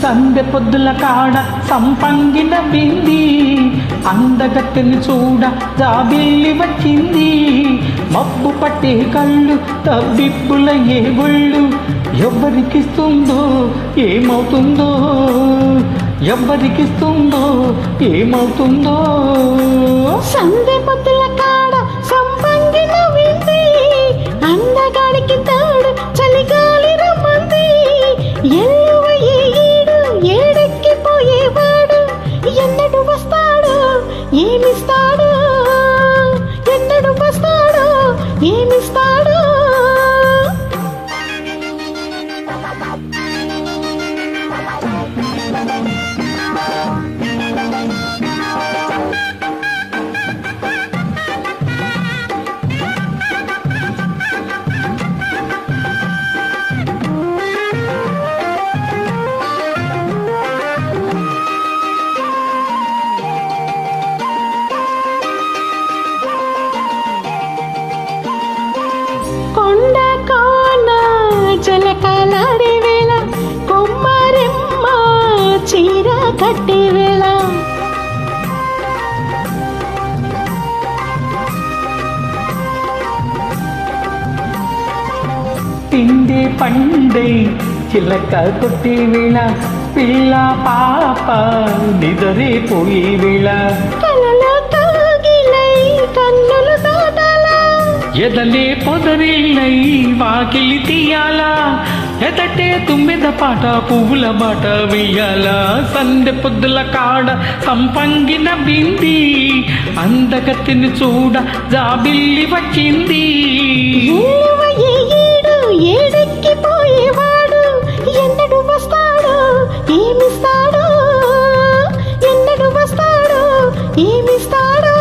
సందె పొద్దుల కాడ సంపంగిన బింది అందగత్తెని చూడ జాబిల్లి వచ్చింది మబ్బు పట్టే కళ్ళు తబ్బిబ్బుల ఏ ఒళ్ళు ఎవ్వరికిస్తుందో ఏమవుతుందో ఎవ్వరికిస్తుందో ఏమవుతుందో సందె పొద్దుల కాడ సంపంగిన బింది అందగాడికి తాడు చలిగాలి రమ్మంది ఎల్లువ ఏడు ఏడెక్కిపోయేవాడు ఎన్నడు వస్తాడు ఏమిస్తాడు ఎన్నడు వస్తాడు ఏమిస్తాడు కొండ కోన జలకాలాడే వేళ కొమ్మరెమ్మ చీర కట్టే వేళ తిండే పండే చిలక కొట్టే వేళ పిల్ల పాప నిదరే పోయే వేళ కలలో కాగిలై కన్నులు దాటాలా ఎదలే పొదరిల్లై వాకిలి తీయాలా ఎదటే తుమ్మిద పాట పువ్వుల బాట వెయ్యాలా సందె పొద్దుల కాడ సంపంగిన బింది అందగతిని చూడ జాబిల్లి వచ్చింది ఎల్లువ ఏడు ఏడెక్కిపోయేవాడు ఎన్నడు వస్తాడు ఏమిస్తాడు ఎన్నడు వస్తాడు ఏమిస్తాడు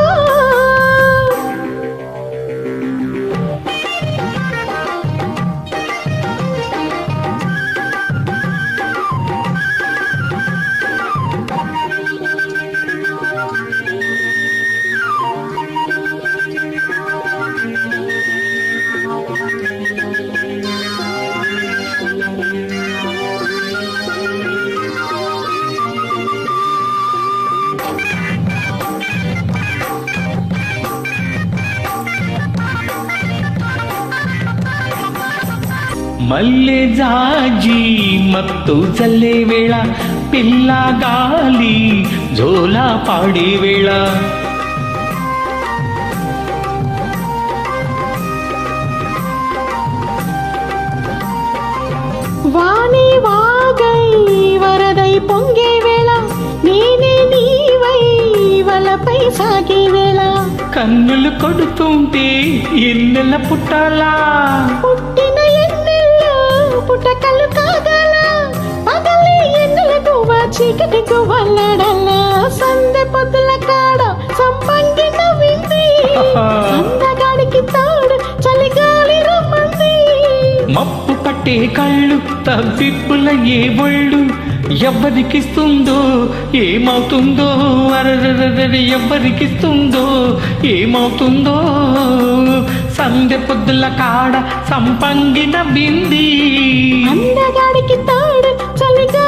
మల్లె జాజి మత్తు చల్లే వేళ పిల్ల గాలి జోలా పాడే వేళ వాణి వాగై వరదై పొంగే వేళ నేనే నీవై వలపై సాగే వేళ కన్నులు కొడుతుంటే ఎన్నెల పుట్టాలా పుట్టిన ఎన్నెల్లో పుట్టకలు కాగల పగలే ఎన్నెలకు చీకటికు వల్లడల్ల సందె పొద్దుల కాడ సంపంగిన వింది అందగాడికి తాడు చలిగాలి రమ్మంది మప్పు పట్టే కళ్ళు తవ్విప్పుల ఏ ఒళ్ళు ఎవ్వరికిస్తుందో ఏమవుతుందో అరరరరి ఎవ్వరికిస్తుందో ఏమవుతుందో సందె పొద్దుల కాడ సంపంగిన బింది అందగాడికి తాడు చలిగా